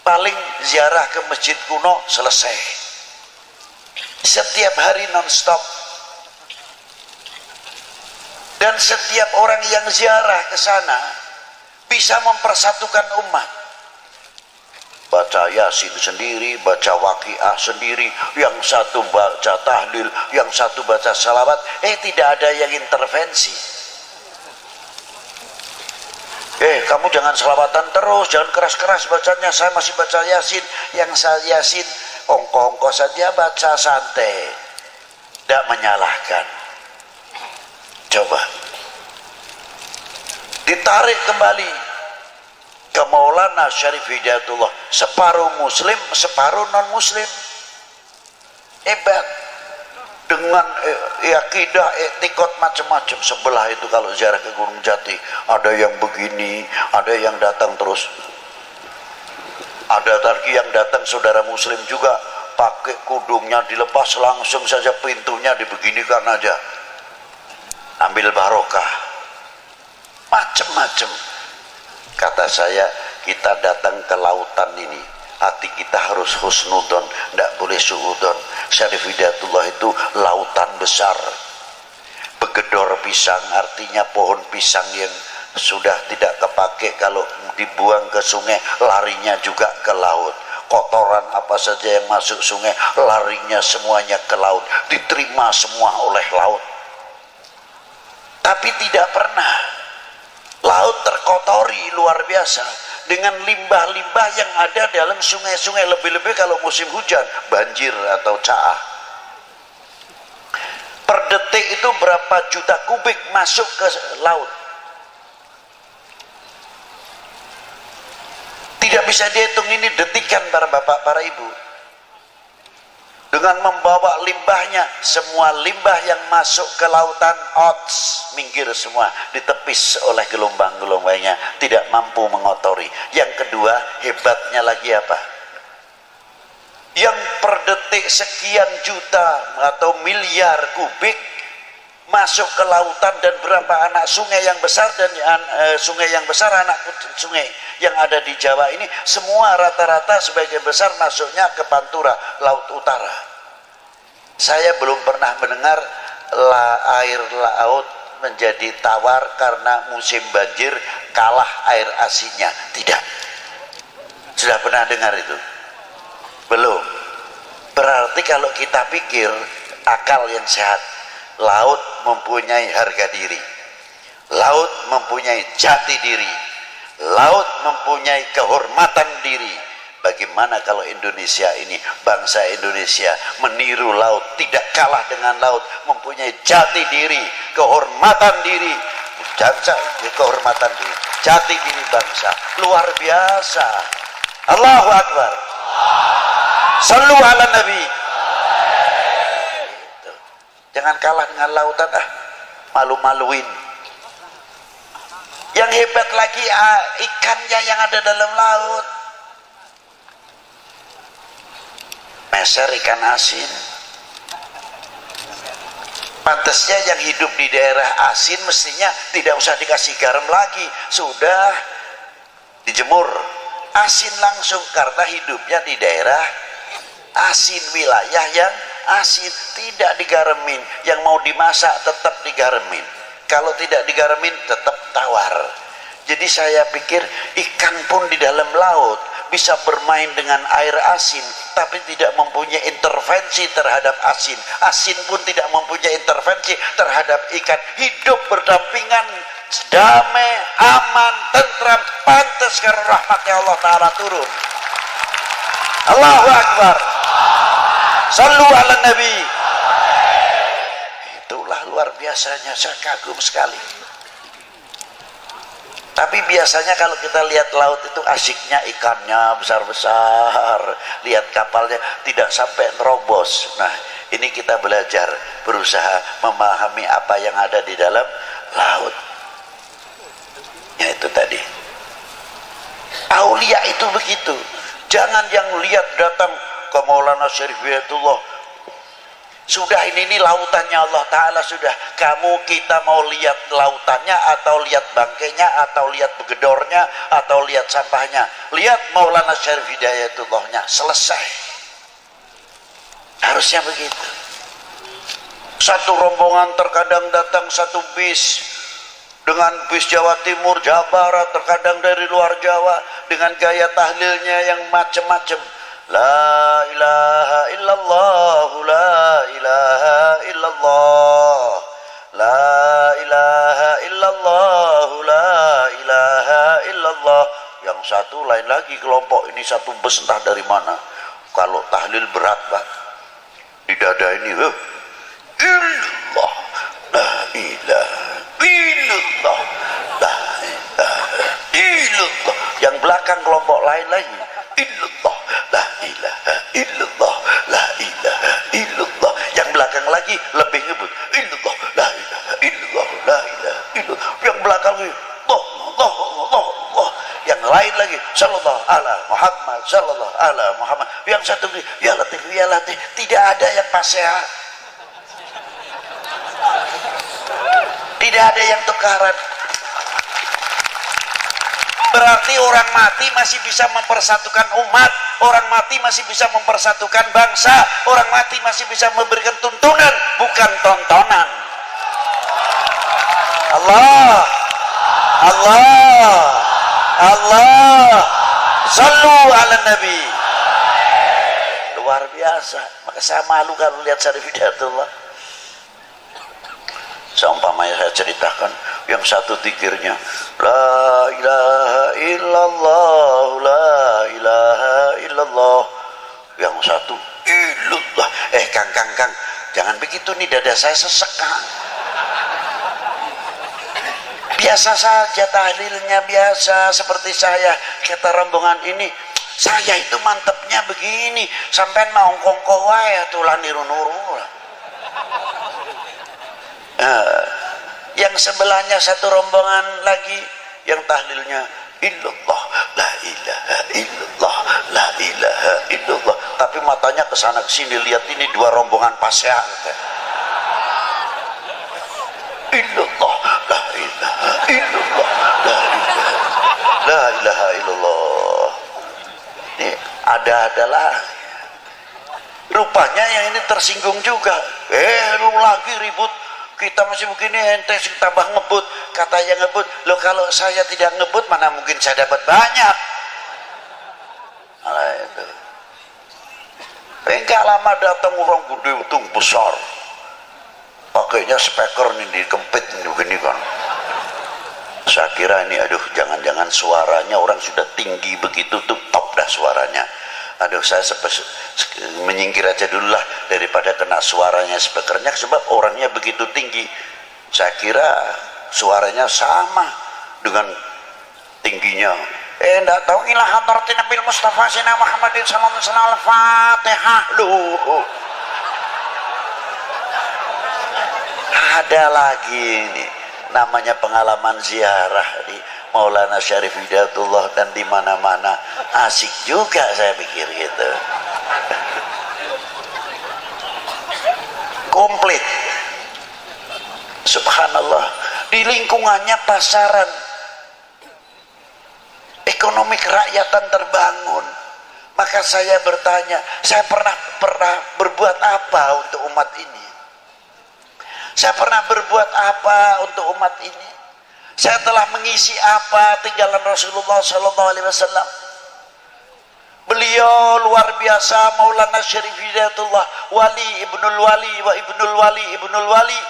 Paling ziarah ke masjid kuno selesai. Setiap hari non-stop. Dan setiap orang yang ziarah ke sana bisa mempersatukan umat. Baca Yasin sendiri, baca Waqiah sendiri, yang satu baca tahlil, yang satu baca salawat. Tidak ada yang intervensi. Kamu jangan selawatan terus, jangan keras-keras bacanya, saya masih baca Yasin. Yang saya Yasin ongko-ongko saja, baca santai, tidak menyalahkan. Coba ditarik kembali ke Maulana Syarif Hidayatullah, separuh muslim, separuh non muslim. Hebat. Dengan akidah, etikot macam-macam. Sebelah itu kalau ziarah ke Gunung Jati, ada yang begini, ada yang datang terus, ada lagi yang datang saudara muslim juga pakai kudungnya dilepas, langsung saja pintunya dibeginikan aja, ambil barokah, macam-macam. Kata saya, kita datang ke lautan ini, hati kita harus husnudon, tidak boleh suudon. Syarif Hidayatullah itu lautan besar. Begedor pisang artinya pohon pisang yang sudah tidak kepake, kalau dibuang ke sungai larinya juga ke laut. Kotoran apa saja yang masuk sungai larinya semuanya ke laut, diterima semua oleh laut. Tapi tidak pernah laut terkotori luar biasa dengan limbah-limbah yang ada dalam sungai-sungai, lebih-lebih kalau musim hujan, banjir atau caah. Per detik itu berapa juta kubik masuk ke laut, tidak bisa dihitung. Ini detikan para bapak, para ibu. Dengan membawa limbahnya, semua limbah yang masuk ke lautan ots, minggir semua, ditepis oleh gelombang-gelombangnya, tidak mampu mengotori. Yang kedua, hebatnya lagi apa? Yang per detik sekian juta atau miliar kubik masuk ke lautan, dan berapa anak sungai yang besar, dan sungai yang besar, anak sungai yang ada di Jawa ini semua rata-rata sebagian besar masuknya ke Pantura, Laut Utara. Saya belum pernah mendengar air laut menjadi tawar karena musim banjir kalah air asinnya, tidak. Sudah pernah dengar itu? Belum. Berarti kalau kita pikir akal yang sehat, laut mempunyai harga diri, laut mempunyai jati diri, laut mempunyai kehormatan diri. Bagaimana kalau Indonesia ini, bangsa Indonesia meniru laut, tidak kalah dengan laut, mempunyai jati diri, kehormatan diri, kehormatan diri, jati diri bangsa, luar biasa. Allahu Akbar. Sallu ala Nabi. Jangan kalah dengan lautan, malu-maluin. Yang hebat lagi ikannya yang ada dalam laut. Meser ikan asin. Pantasnya yang hidup di daerah asin mestinya tidak usah dikasih garam lagi, sudah dijemur asin langsung, karena hidupnya di daerah asin, wilayah yang asin, tidak digaramin. Yang mau dimasak tetap digaramin, kalau tidak digaramin tetap tawar. Jadi saya pikir ikan pun di dalam laut bisa bermain dengan air asin, tapi tidak mempunyai intervensi terhadap asin. Asin pun tidak mempunyai intervensi terhadap ikan. Hidup berdampingan, damai, aman, tentram, pantas karena rahmatnya Allah Ta'ala turun. Allahu Akbar. Sallu ala Nabi. Itulah luar biasanya, saya kagum sekali. Tapi biasanya kalau kita lihat laut itu asiknya ikannya besar-besar, lihat kapalnya tidak sampai nerobos. Nah, ini kita belajar, berusaha memahami apa yang ada di dalam laut. Ya itu tadi. Aulia itu begitu. Jangan yang lihat datang ke Maulana Syarif Hidayatullah, sudah ini lautannya Allah Ta'ala, sudah kamu kita mau lihat lautannya atau lihat bangkainya atau lihat begedornya atau lihat sampahnya, lihat Maulana Syarif Hidayatullahnya, selesai. Harusnya begitu. Satu rombongan terkadang datang satu bis dengan bis Jawa Timur, Jawa Barat, terkadang dari luar Jawa dengan gaya tahlilnya yang macam-macam. La ilaha illallah, la ilaha illallah, la ilaha illallah, la ilaha illallah. Yang satu lain lagi kelompok ini, satu bus entah dari mana. Kalau tahlil berat Pak, di dada ini illallah, la ilaha illallah, la ilaha illallah. Yang belakang kelompok lain lagi illallah, la ilaha illallah, la ilaha illallah. Yang belakang lagi lebih ngebut illallah, la ilaha illallah, la ilaha illallah. Yang belakang lagi Allah. Yang lain lagi sallallahu ala Muhammad, sallallahu ala Muhammad. Yang satu lagi ya Latif, ya Latif. Tidak ada yang paseha, tidak ada yang tukaran. Berarti orang mati masih bisa mempersatukan umat, orang mati masih bisa mempersatukan bangsa, orang mati masih bisa memberikan tuntunan, bukan tontonan. Allah, Allah, Allah, sallu ala Nabi. Luar biasa. Maka saya malu kalau lihat Syarif Hidayatullah. Seumpamanya saya ceritakan, yang satu zikirnya la ilaha illallah, la ilaha illallah. Yang satu illallah. Kang, jangan begitu nih, dada saya sesek Kang. Biasa saja tahlilnya, biasa seperti saya. Kata rombongan ini, saya itu mantepnya begini, sampai naongkongko wae tulah niru-nuru. Yang sebelahnya satu rombongan lagi yang tahlilnya illallah, la ilaha illallah, la ilaha illallah. Tapi matanya ke sana ke sini, lihat ini dua rombongan pasean. Illallah, la ilaha illallah, la ilaha illallah. Ini ada-adalah. Rupanya yang ini tersinggung juga. Lu lagi ribut, kita masih begini, ente tambah ngebut. Kata yang ngebut, lo kalau saya tidak ngebut mana mungkin saya dapat banyak. Nah itu. Enggak lama datang orang gede untung besar, pakainya speaker nih dikempit begini kan. Saya kira ini aduh, jangan-jangan suaranya orang sudah tinggi begitu tuh, top dah suaranya. Aduh, saya menyingkir aja dulu lah daripada kena suaranya speakernya, sebab orangnya begitu tinggi. Saya kira suaranya sama dengan tingginya. Enggak tahu ilah hadratin Nabil Mustafa Sina Muhammadin sallallahu alaihi wasallam. Al-Fatihah. Loh, ada lagi ini namanya pengalaman ziarah di Maulana Syarif Hidayatullah, dan di mana-mana asik juga saya pikir gitu. Komplit. Subhanallah. Di lingkungannya pasaran, ekonomi kerakyatan terbangun. Maka saya bertanya, saya pernah berbuat apa untuk umat ini? Saya pernah berbuat apa untuk umat ini? Saya telah mengisi apa tinggalan Rasulullah SAW? beliau luar biasa. Maulana Syarif Hidayatullah Wali Ibnul Wali wa Ibnul Wali Ibnul Wali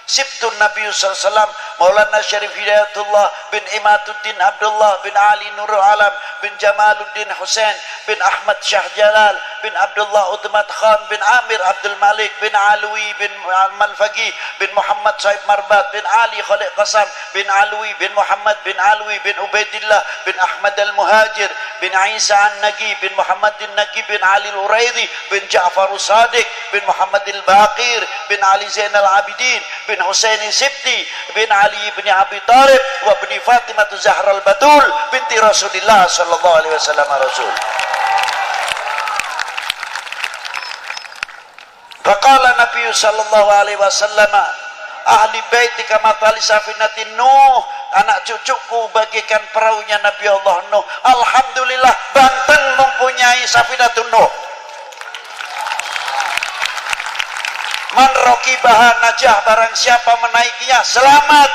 Sibtun Nabi SAW Maulana Syarif Hidayatullah bin Imaduddin Abdullah bin Ali Nurul Alam bin Jamaluddin Hussein bin Ahmad Syah Jalal bin Abdullah Utmat Khan bin Amir Abdul Malik bin Alwi bin Malfaqi bin Muhammad Saib Marbat bin Ali Khalid Qasam bin Alwi bin Muhammad bin Alwi bin Ubaidillah bin Ahmad Al-Muhajir bin Isa An-Nagi bin Muhammad An-Nagi bin Ali Al-Uraidi bin Ja'far Sadiq bin Muhammad Al-Baqir bin Ali Zainal Abidin bin Husaini Sibti bin Ali bin Abi Talib wa bin Fatimah Zahra Al-Batul binti Rasulillah sallallahu alaihi wasallam Rasul. Faqala Nabi sallallahu alaihi wasallam ahli baiti kama tali safinatin Nuh, anak cucuku bagikan perahunya Nabi Allah Nuh. Alhamdulillah Banten mempunyai safinatun Nuh. Man raqibaha najah, barang siapa menaikinya selamat.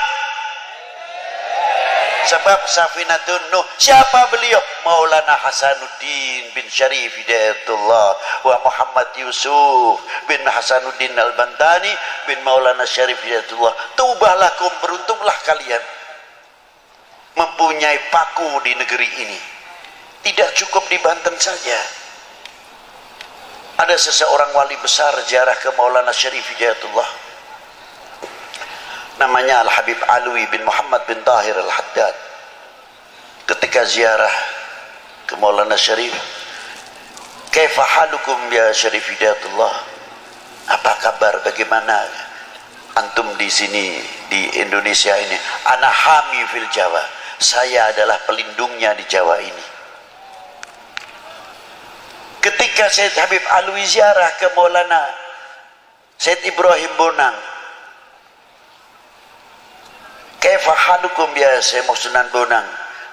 Sebab safinatun Nuh, siapa beliau? Maulana Hasanuddin bin Syarif Hidayatullah wa Muhammad Yusuf bin Hasanuddin Al-Bantani bin Maulana Syarif Hidayatullah. Tubalakum, beruntunglah kalian mempunyai paku di negeri ini. Tidak cukup di Banten saja. Ada seseorang wali besar ziarah ke Maulana Syarif Hidayatullah, namanya Al-Habib Alwi bin Muhammad bin Tahir Al-Haddad. Ketika ziarah ke Maulana Syarif, kaifa halukum ya Syarif Hidayatullah, apa kabar, bagaimana antum di sini di Indonesia ini? Ana hami fil Jawa, saya adalah pelindungnya di Jawa ini. Ketika Syed Habib Alwi ziarah ke Maulana Syed Ibrahim Bonang, kaifa halukum ya Syekh Sunan Bonang,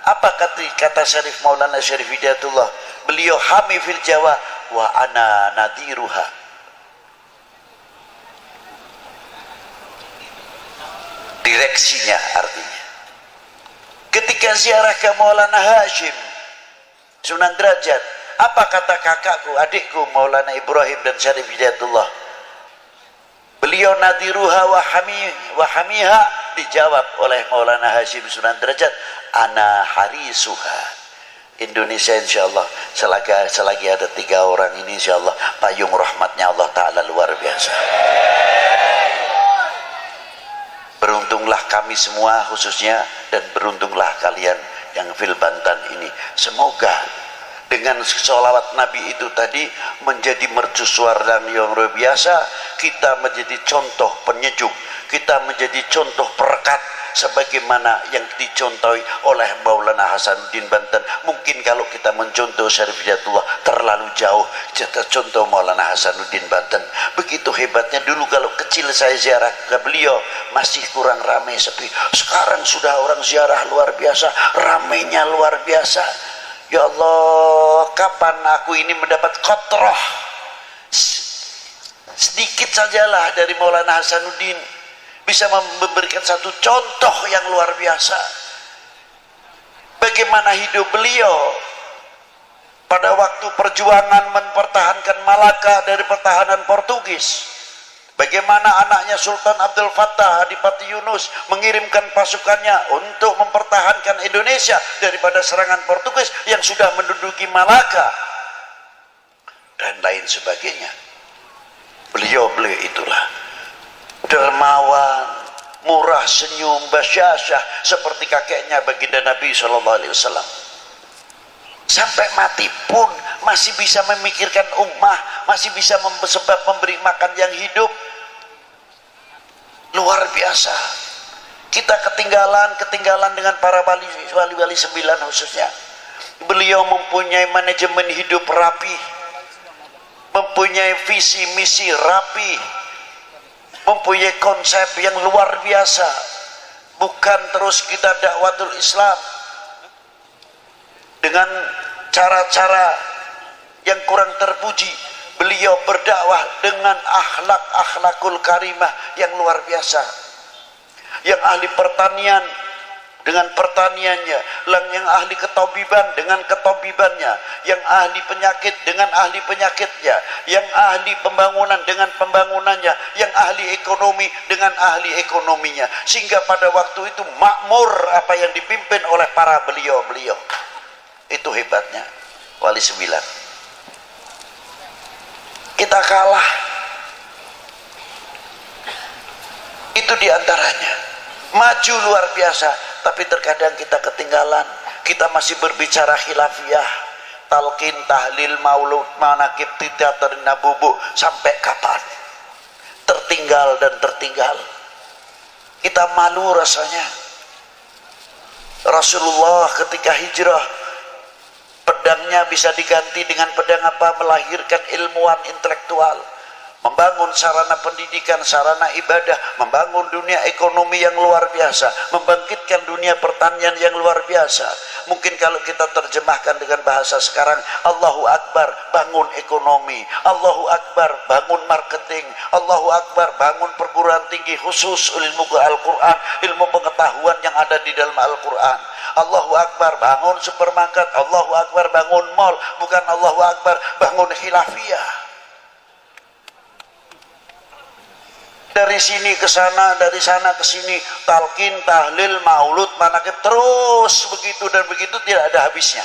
apa kata Syarif Maulana Syarif Hidayatullah? Beliau hami fil Jawa wa ana nadiruha. Direksinya artinya. Ketika ziarah ke Maulana Hashim Sunan Derajat, apa kata kakakku, adikku Maulana Ibrahim dan Syarif Hidayatullah? Beliau nadiruha wa hamiha, dijawab oleh Maulana Hashim Sunan Derajat, ana harisuha. Indonesia insyaallah selagi ada 3 orang ini insyaallah payung rahmatnya Allah Ta'ala luar biasa. Beruntunglah kami semua khususnya, dan beruntunglah kalian yang fil Banten ini. Semoga dengan sholawat Nabi itu tadi menjadi mercusuar dan yang luar biasa, kita menjadi contoh penyejuk, kita menjadi contoh perekat sebagaimana yang dicontohi oleh Maulana Hasanuddin Banten. Mungkin kalau kita mencontoh Syarif Hidayatullah terlalu jauh, kita contoh Maulana Hasanuddin Banten. Begitu hebatnya. Dulu kalau kecil saya ziarah ke beliau masih kurang ramai, sepi. Sekarang sudah orang ziarah luar biasa, ramainya luar biasa. Ya Allah, kapan aku ini mendapat kotroh sedikit sajalah dari Maulana Hasanuddin, bisa memberikan satu contoh yang luar biasa. Bagaimana hidup beliau pada waktu perjuangan mempertahankan Malaka dari pertahanan Portugis. Bagaimana anaknya Sultan Abdul Fattah Adipati Yunus mengirimkan pasukannya untuk mempertahankan Indonesia daripada serangan Portugis yang sudah menduduki Malaka dan lain sebagainya. Beliau itulah dermawan, murah senyum, basyasyah seperti kakeknya baginda Nabi SAW. Sampai mati pun masih bisa memikirkan ummah, masih bisa sebab memberi makan yang hidup. Luar biasa. Kita ketinggalan dengan para wali-wali 9 khususnya. Beliau mempunyai manajemen hidup rapi, mempunyai visi misi rapi, mempunyai konsep yang luar biasa. Bukan terus kita dakwatul Islam dengan cara-cara yang kurang terpuji. Beliau berdakwah dengan akhlakul karimah yang luar biasa. Yang ahli pertanian dengan pertaniannya, yang ahli ketabiban dengan ketabibannya, yang ahli penyakit dengan ahli penyakitnya, yang ahli pembangunan dengan pembangunannya, yang ahli ekonomi dengan ahli ekonominya, sehingga pada waktu itu makmur apa yang dipimpin oleh para beliau-beliau. Itu hebatnya Wali Sembilan. Kita kalah, itu diantaranya. Maju luar biasa, tapi terkadang kita ketinggalan. Kita masih berbicara khilafiyah, talqin, tahlil, maulud, manakib, teater, nabubu. Sampai kapan? Tertinggal dan tertinggal. Kita malu rasanya. Rasulullah ketika hijrah, pedangnya bisa diganti dengan pedang apa? Melahirkan ilmuwan intelektual, membangun sarana pendidikan, sarana ibadah, membangun dunia ekonomi yang luar biasa, membangkitkan dunia pertanian yang luar biasa. Mungkin kalau kita terjemahkan dengan bahasa sekarang, Allahu Akbar, bangun ekonomi, Allahu Akbar, bangun marketing, Allahu Akbar, bangun perguruan tinggi khusus ilmu Al-Quran, ilmu pengetahuan yang ada di dalam Al-Quran. Allahu Akbar, bangun supermarket, Allahu Akbar, bangun mall, bukan Allahu Akbar, bangun khilafiyah. Dari sini ke sana, dari sana ke sini, talqin, tahlil, maulud, manakib, terus begitu dan begitu, tidak ada habisnya.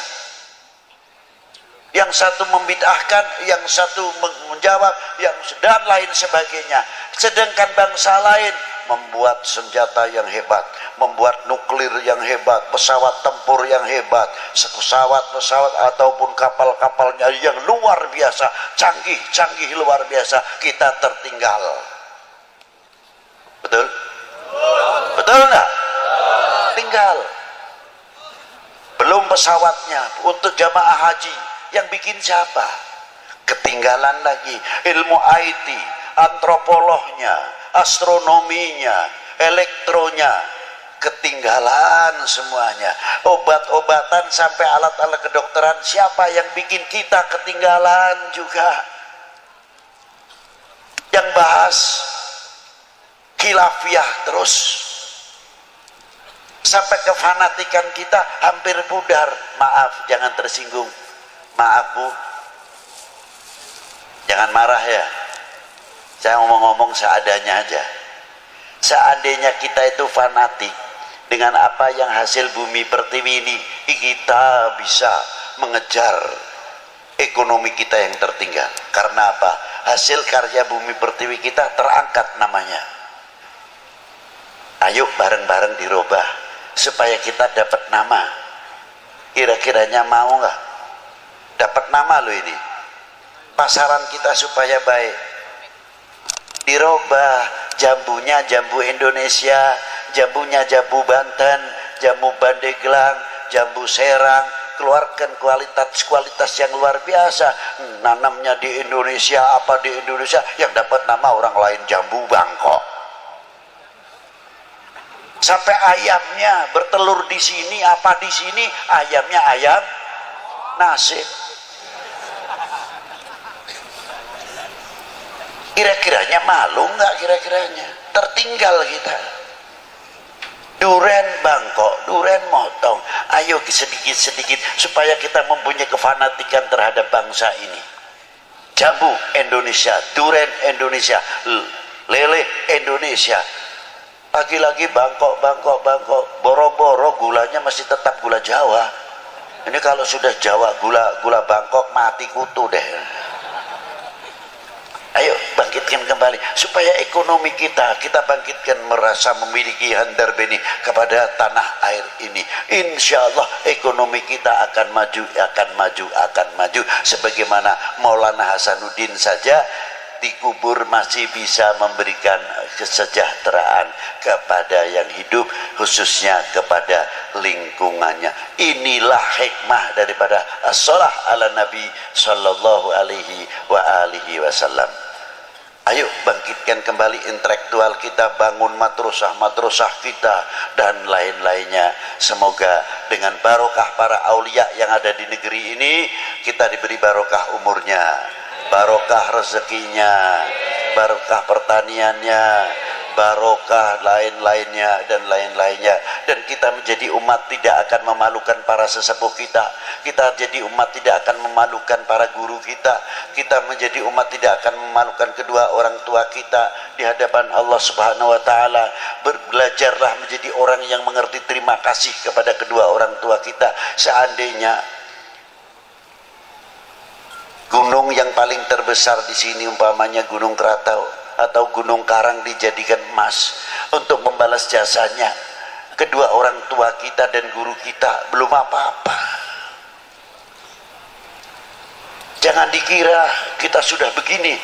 Yang satu membid'ahkan, yang satu menjawab, yang dan lain sebagainya. Sedangkan bangsa lain membuat senjata yang hebat, membuat nuklir yang hebat, pesawat tempur yang hebat, pesawat-pesawat ataupun kapal-kapalnya yang luar biasa, canggih-canggih luar biasa. Kita tertinggal. Betul? Betul enggak? Tinggal. Belum pesawatnya untuk jamaah haji, yang bikin siapa? Ketinggalan lagi. Ilmu IT, antropolognya, astronominya, elektronya, ketinggalan semuanya. Obat-obatan sampai alat-alat kedokteran, siapa yang bikin kita ketinggalan juga? Yang bahas khilafiyah terus, sampai kefanatikan kita hampir pudar. Maaf, jangan tersinggung. Maaf Bu, jangan marah ya. Saya ngomong-ngomong seadanya aja. Seandainya kita itu fanatik dengan apa yang hasil bumi pertiwi ini, kita bisa mengejar ekonomi kita yang tertinggal. Karena apa? Hasil karya bumi pertiwi kita terangkat namanya. Ayo bareng-bareng dirubah supaya kita dapat nama. Kira-kiranya mau nggak? Dapat nama loh ini. Pasaran kita supaya baik. Dirubah, jambunya jambu Indonesia, jambunya jambu Banten, jambu Pandeglang, jambu Serang. Keluarkan kualitas yang luar biasa. Nanamnya di Indonesia, apa di Indonesia, yang dapat nama orang lain jambu Bangkok. Sampai ayamnya bertelur di sini, apa di sini, ayamnya ayam nasib. Kira-kiranya malu nggak? Kira-kiranya tertinggal kita. Duren Bangkok, duren motong. Ayo sedikit-sedikit supaya kita mempunyai kefanatikan terhadap bangsa ini. Jambu Indonesia, duren Indonesia, lele Indonesia. Lagi-lagi Bangkok, boro-boro gulanya masih tetap gula Jawa. Ini kalau sudah Jawa, gula Bangkok mati kutu deh. Ayo bangkitkan kembali supaya ekonomi kita bangkitkan, merasa memiliki handar beni kepada tanah air ini. Insya Allah ekonomi kita akan maju sebagaimana Maulana Hasanuddin saja dikubur masih bisa memberikan kesejahteraan kepada yang hidup, khususnya kepada lingkungannya. Inilah hikmah daripada as-shalah ala Nabi sallallahu alaihi wa alihi wasallam. Ayo bangkitkan kembali intelektual kita, bangun madrasah kita dan lain-lainnya. Semoga dengan barokah para aulia yang ada di negeri ini, kita diberi barokah umurnya, barokah rezekinya, barokah pertaniannya, barokah, lain-lainnya dan lain-lainnya. Dan kita menjadi umat tidak akan memalukan para sesepuh kita. Kita jadi umat tidak akan memalukan para guru kita. Kita menjadi umat tidak akan memalukan kedua orang tua kita di hadapan Allah Subhanahu wa taala. Belajarlah menjadi orang yang mengerti terima kasih kepada kedua orang tua kita. Seandainya gunung yang paling terbesar di sini umpamanya Gunung Krakatau atau Gunung Karang dijadikan emas untuk membalas jasanya kedua orang tua kita dan guru kita, belum apa-apa. Jangan dikira kita sudah begini,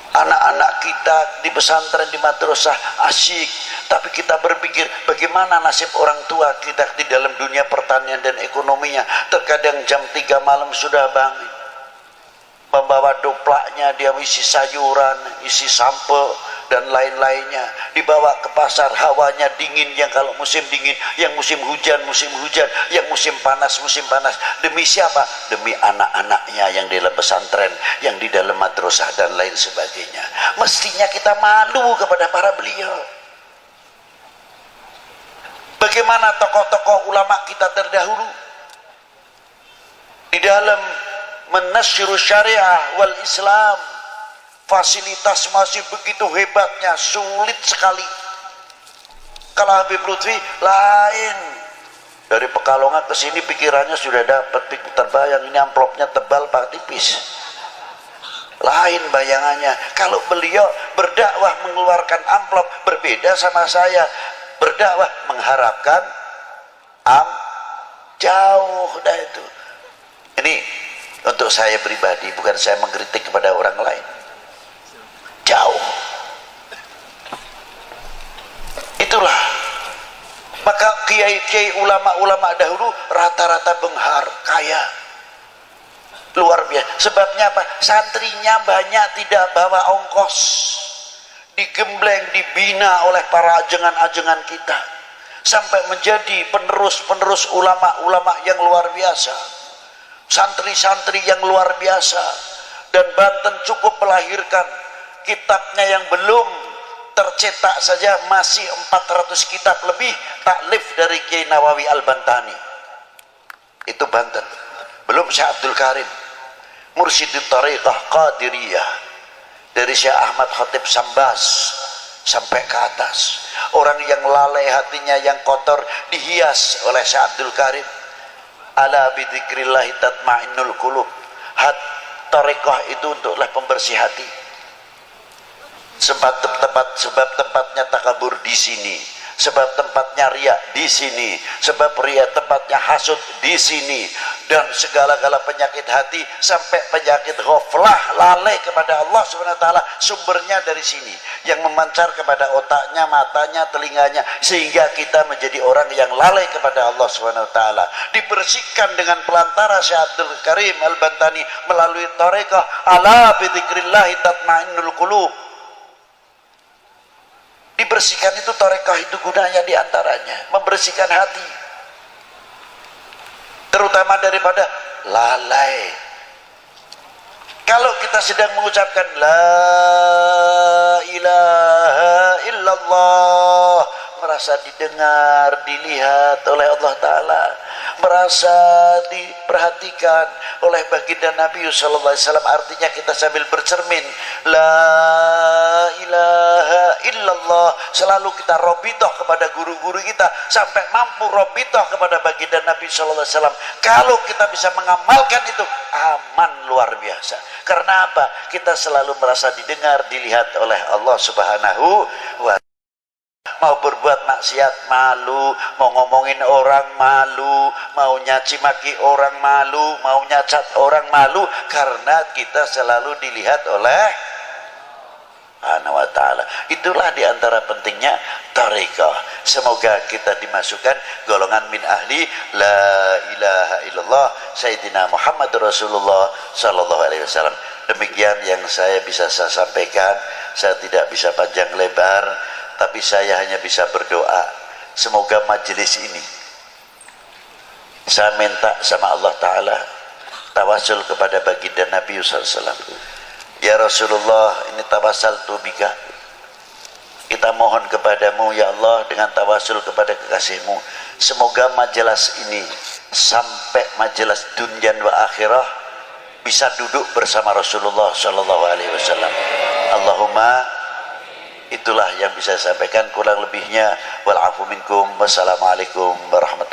anak-anak kita di pesantren, di madrasah asyik, tapi kita berpikir bagaimana nasib orang tua kita di dalam dunia pertanian dan ekonominya. Terkadang jam 3 malam sudah bangun, membawa doplaknya, dia isi sayuran, isi sampel dan lain-lainnya, dibawa ke pasar. Hawanya dingin, yang kalau musim dingin, yang musim hujan, yang musim panas. Demi siapa? Demi anak-anaknya yang di dalam pesantren, yang di dalam madrasah dan lain sebagainya. Mestinya kita malu kepada para beliau. Bagaimana tokoh-tokoh ulama kita terdahulu di dalam menasyru syariah wal Islam, fasilitas masih begitu hebatnya, sulit sekali. Kalau Habib Lutfi lain, dari Pekalongan ke sini pikirannya sudah dapat, terbayang ini amplopnya tebal pak tipis, lain bayangannya. Kalau beliau berdakwah mengeluarkan amplop, berbeda sama saya berdakwah mengharapkan jauh dah itu. Ini untuk saya pribadi, bukan saya mengkritik kepada orang lain. Jauh. Itulah. Maka kiai-kiai ulama-ulama dahulu rata-rata benghar, kaya. Luar biasa. Sebabnya apa? Santrinya banyak tidak bawa ongkos. Digembleng, dibina oleh para ajengan-ajengan kita. Sampai menjadi penerus-penerus ulama-ulama yang luar biasa. Santri-santri yang luar biasa. Dan Banten cukup melahirkan kitabnya yang belum tercetak saja masih 400 kitab lebih taklif dari Kiai Nawawi Al-Bantani. Itu Banten. Belum Syekh Abdul Karim, Mursyidut Thariqah Qadiriyah, dari Syekh Ahmad Khatib Sambas sampai ke atas. Orang yang lalai hatinya, yang kotor, dihias oleh Syekh Abdul Karim. Ala bidzikrillahi tatmainnul qulub. Thariqah itu untuklah pembersih hati. Sebab tempatnya takabur di sini, sebab tempatnya riya di sini, sebab riya tempatnya hasud di sini, dan segala-gala penyakit hati sampai penyakit ghaflah, lalai kepada Allah Subhanahu wa taala, sumbernya dari sini, yang memancar kepada otaknya, matanya, telinganya, sehingga kita menjadi orang yang lalai kepada Allah Subhanahu wa taala. Dibersihkan dengan pelantara Syekh Abdul Karim Al-Bantani melalui thariqah ala bidzikrillah tatmainnul qulub. Dibersihkan itu thariqah itu gunanya diantaranya membersihkan hati, terutama daripada lalai. Kalau kita sedang mengucapkan la ilaha illallah, merasa didengar, dilihat oleh Allah Ta'ala, merasa diperhatikan oleh baginda Nabi sallallahu alaihi wasallam, artinya kita sambil bercermin la ilaha illallah, selalu kita robitoh kepada guru-guru kita sampai mampu robitoh kepada baginda Nabi sallallahu alaihi wasallam. Kalau kita bisa mengamalkan itu, aman luar biasa. Karena apa? Kita selalu merasa didengar, dilihat oleh Allah Subhanahu wa ta'ala. Mau berbuat maksiat malu, mau ngomongin orang malu, mau nyaci maki orang malu, mau nyacat orang malu, karena kita selalu dilihat oleh Subhanahu wa ta'ala. Itulah diantara pentingnya thariqah. Semoga kita dimasukkan golongan min ahli la ilaha illallah Sayyidina Muhammad Rasulullah sallallahu alaihi wasallam. Demikian yang saya bisa sampaikan. Saya tidak bisa panjang lebar, tapi saya hanya bisa berdoa, semoga majelis ini, saya minta sama Allah Ta'ala, tawasul kepada baginda Nabi SAW, Ya Rasulullah, ini tawasaltu bika, kita mohon kepadamu ya Allah dengan tawasul kepada kekasihmu, semoga majelis ini sampai majelis dunia wa akhirah bisa duduk bersama Rasulullah sallallahu alaihi wasallam. Allahumma, itulah yang bisa saya sampaikan, kurang lebihnya wal afu minkum. Wassalamualaikum warahmatullahi wabarakatuh.